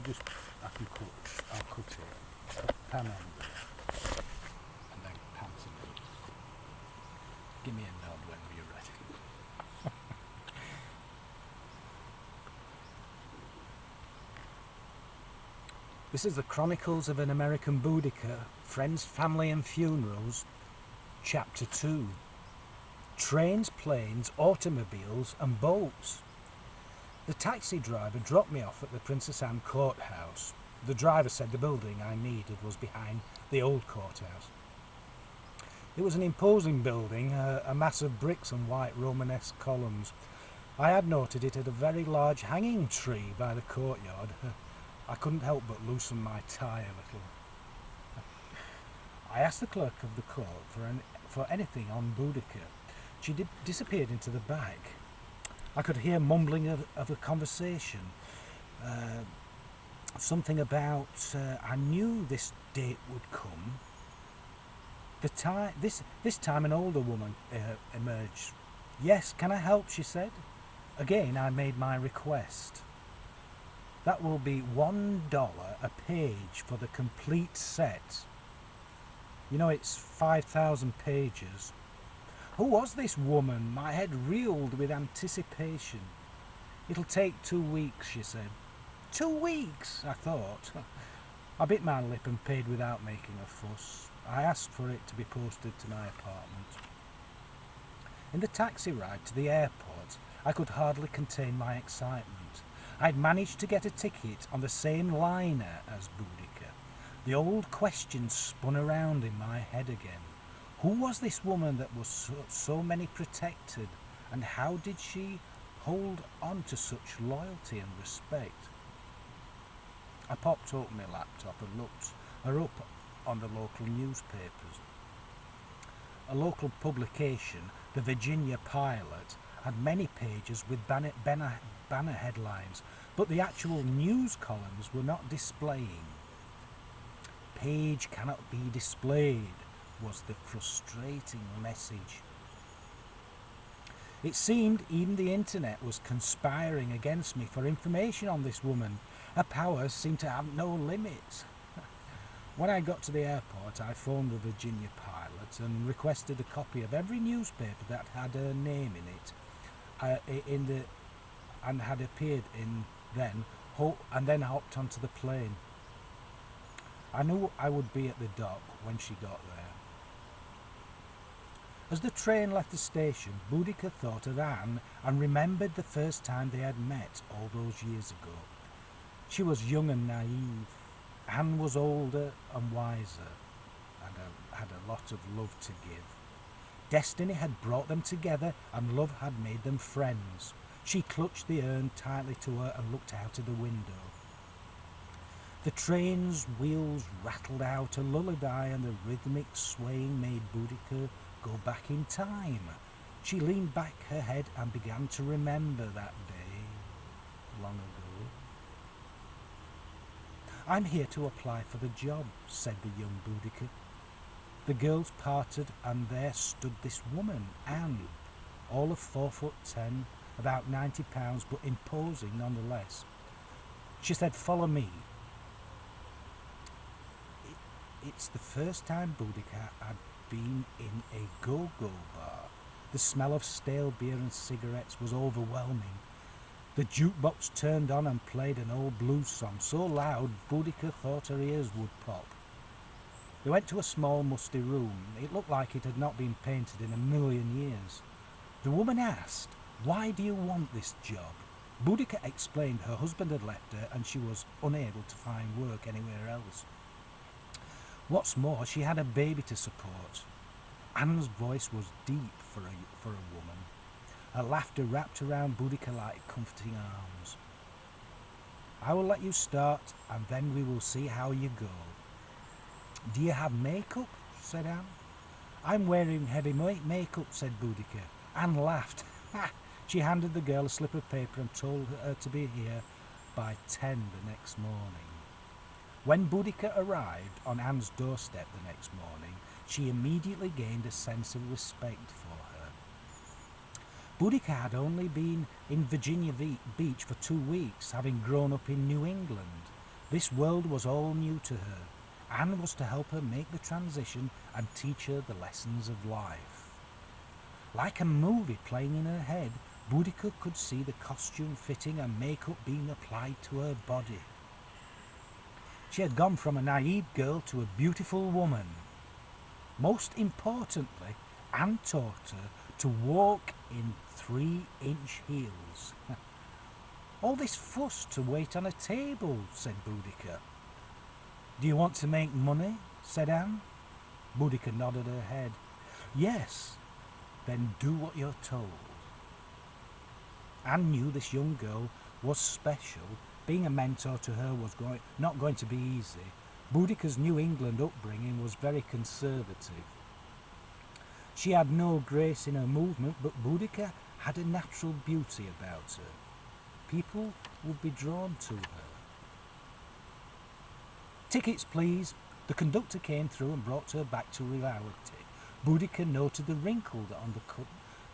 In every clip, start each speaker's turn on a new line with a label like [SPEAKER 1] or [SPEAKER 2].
[SPEAKER 1] just, I'll cut it, put pan under it, and then pan to me. Give me a nod when you're ready. This is the Chronicles of an American Boudica, Friends, Family and Funerals, Chapter 2. Trains, planes, automobiles and boats. The taxi driver dropped me off at the Princess Anne courthouse. The driver said the building I needed was behind the old courthouse. It was an imposing building, a mass of bricks and white Romanesque columns. I had noted it had a very large hanging tree by the courtyard. I couldn't help but loosen my tie a little. I asked the clerk of the court for anything on Boudica. She disappeared into the back. I could hear mumbling of a conversation. Something about I knew this date would come. This time an older woman emerged. "Yes, can I help?" she said. Again I made my request. "That will be $1 a page for the complete set. You know it's 5,000 pages." Who was this woman? My head reeled with anticipation. "It'll take 2 weeks," she said. 2 weeks, I thought. I bit my lip and paid without making a fuss. I asked for it to be posted to my apartment. In the taxi ride to the airport, I could hardly contain my excitement. I'd managed to get a ticket on the same liner as Boudica. The old questions spun around in my head again. Who was this woman that was so many protected, and how did she hold on to such loyalty and respect? I popped open my laptop and looked her up on the local newspapers. A local publication, the Virginia Pilot, had many pages with banner headlines, but the actual news columns were not displaying. "Page cannot be displayed," was the frustrating message. It seemed even the internet was conspiring against me for information on this woman. Her powers seemed to have no limits. When I got to the airport, I phoned the Virginia Pilot and requested a copy of every newspaper that had her name in it, and had appeared in and then hopped onto the plane. I knew I would be at the dock when she got there. As the train left the station, Boudica thought of Anne and remembered the first time they had met all those years ago. She was young and naive. Anne was older and wiser, and had a lot of love to give. Destiny had brought them together, and love had made them friends. She clutched the urn tightly to her and looked out of the window. The train's wheels rattled out a lullaby, and the rhythmic swaying made Boudica go back in time. She leaned back her head and began to remember that day long ago. "I'm here to apply for the job," said the young Boudica. The girls parted, and there stood this woman, Anne, all of 4'10", about 90 pounds, but imposing nonetheless. She said, "Follow me." It's the first time Boudica had been in a go-go bar. The smell of stale beer and cigarettes was overwhelming. The jukebox turned on and played an old blues song so loud Boudica thought her ears would pop. They went to a small musty room. It looked like it had not been painted in a million years. The woman asked, "Why do you want this job?" Boudica explained her husband had left her and she was unable to find work anywhere else. What's more, she had a baby to support. Anne's voice was deep for a woman. Her laughter wrapped around Boudica like comforting arms. "I will let you start, and then we will see how you go." "Do you have makeup?" said Anne. "I'm wearing heavy makeup," said Boudica. Anne laughed. She handed the girl a slip of paper and told her to be here by 10 the next morning. When Boudica arrived on Anne's doorstep the next morning, she immediately gained a sense of respect for her. Boudica had only been in Virginia Beach for 2 weeks, having grown up in New England. This world was all new to her. Anne was to help her make the transition and teach her the lessons of life. Like a movie playing in her head, Boudica could see the costume fitting and makeup being applied to her body. She had gone from a naive girl to a beautiful woman. Most importantly, Anne taught her to walk in 3-inch heels. All this fuss to wait on a table, said Boudica. Do you want to make money? Said Anne. Boudica nodded her head. Yes, then do what you're told. Anne knew this young girl was special. Being a mentor to her was not going to be easy. Boudica's New England upbringing was very conservative. She had no grace in her movement, but Boudica had a natural beauty about her. People would be drawn to her. Tickets, please. The conductor came through and brought her back to reality. Boudica noted the wrinkle on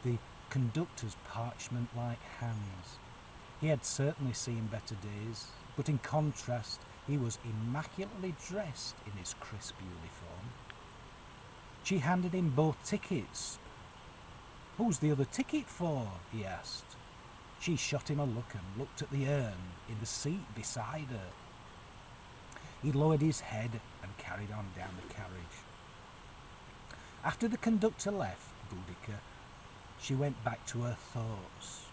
[SPEAKER 1] the conductor's parchment-like hands. He had certainly seen better days, but in contrast, he was immaculately dressed in his crisp uniform. She handed him both tickets. Who's the other ticket for? He asked. She shot him a look and looked at the urn in the seat beside her. He lowered his head and carried on down the carriage. After the conductor left Boudica, she went back to her thoughts.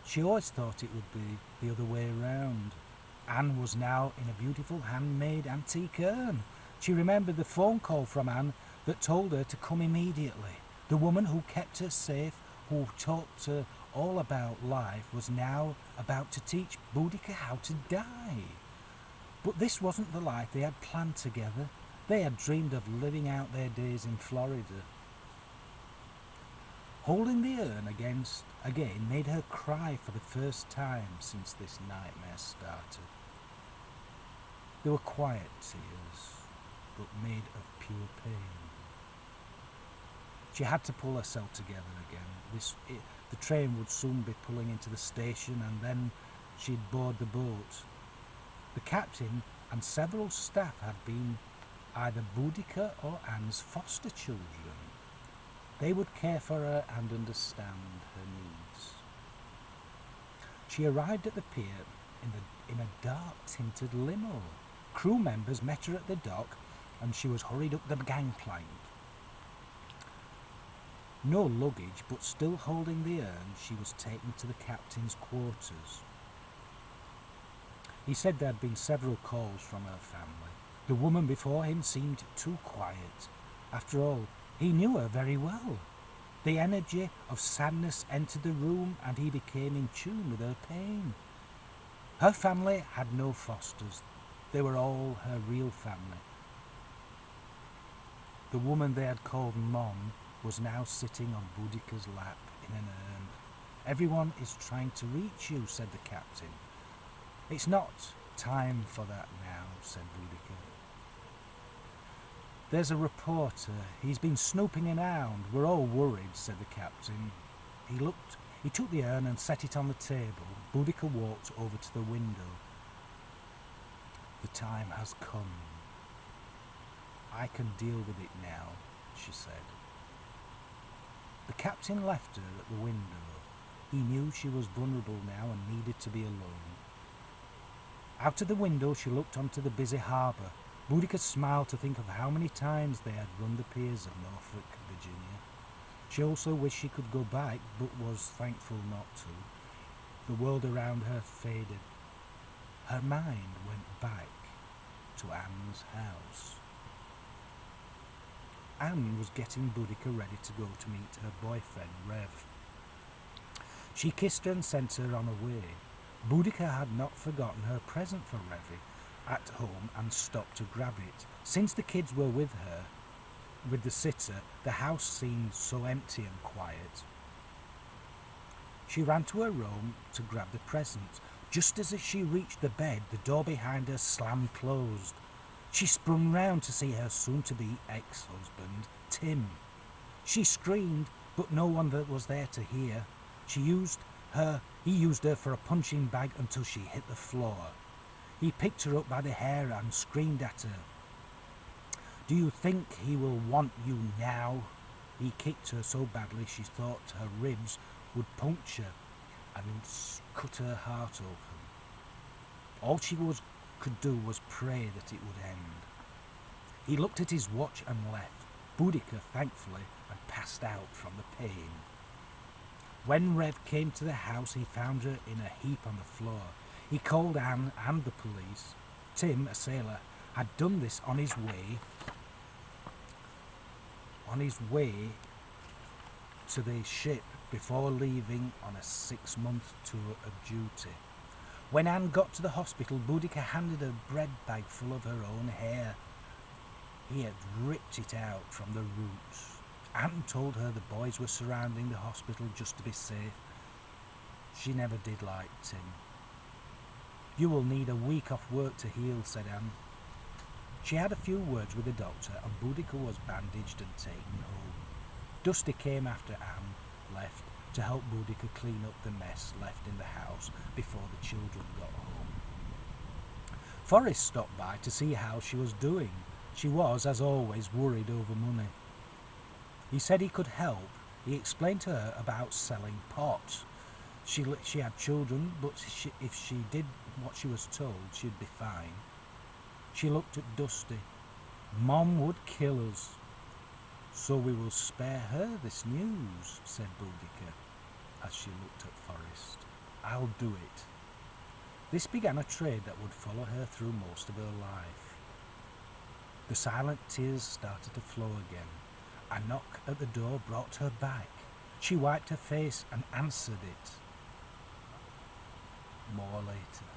[SPEAKER 1] She always thought it would be the other way round. Anne was now in a beautiful handmade antique urn. She remembered the phone call from Anne that told her to come immediately. The woman who kept her safe, who taught her all about life, was now about to teach Boudica how to die. But this wasn't the life they had planned together. They had dreamed of living out their days in Florida. Holding the urn again made her cry for the first time since this nightmare started. They were quiet tears, but made of pure pain. She had to pull herself together again. The train would soon be pulling into the station, and then she'd board the boat. The captain and several staff had been either Boudica or Anne's foster children. They would care for her and understand her needs. She arrived at the pier in a dark-tinted limo. Crew members met her at the dock, and she was hurried up the gangplank. No luggage, but still holding the urn, she was taken to the captain's quarters. He said there had been several calls from her family. The woman before him seemed too quiet. After all, he knew her very well. The energy of sadness entered the room, and he became in tune with her pain. Her family had no fosters. They were all her real family. The woman they had called Mom was now sitting on Boudica's lap in an urn. Everyone is trying to reach you, said the captain. It's not time for that now, said Boudica. There's a reporter. He's been snooping around. We're all worried, said the captain. He took the urn and set it on the table. Boudica walked over to the window. The time has come. I can deal with it now, she said. The captain left her at the window. He knew she was vulnerable now and needed to be alone. Out of the window she looked onto the busy harbour. Boudica smiled to think of how many times they had run the piers of Norfolk, Virginia. She also wished she could go back, but was thankful not to. The world around her faded. Her mind went back to Anne's house. Anne was getting Boudica ready to go to meet her boyfriend, Rev. She kissed her and sent her on her way. Boudica had not forgotten her present for Rev at home and stopped to grab it. Since the kids were with her, with the sitter, the house seemed so empty and quiet. She ran to her room to grab the present. Just as she reached the bed, the door behind her slammed closed. She spun round to see her soon-to-be ex-husband, Tim. She screamed, but no one was there to hear. He used her for a punching bag until she hit the floor. He picked her up by the hair and screamed at her. "Do you think he will want you now?" He kicked her so badly she thought her ribs would puncture and cut her heart open. All she could do was pray that it would end. He looked at his watch and left. Boudica, thankfully, had passed out from the pain. When Rev came to the house, he found her in a heap on the floor. He called Anne and the police. Tim, a sailor, had done this on his way to the ship before leaving on a 6-month tour of duty. When Anne got to the hospital, Boudica handed her a bread bag full of her own hair. He had ripped it out from the roots. Anne told her the boys were surrounding the hospital just to be safe. She never did like Tim. "You will need a week off work to heal," said Anne. She had a few words with the doctor and Boudica was bandaged and taken home. Dusty came after Anne left to help Boudica clean up the mess left in the house before the children got home. Forrest stopped by to see how she was doing. She was, as always, worried over money. He said he could help. He explained to her about selling pot. She had children, but if she did what she was told, she'd be fine. She looked at Dusty. "Mom would kill us. So we will spare her this news," said Boudica, as she looked at Forrest. "I'll do it." This began a trade that would follow her through most of her life. The silent tears started to flow again. A knock at the door brought her back. She wiped her face and answered it. More later.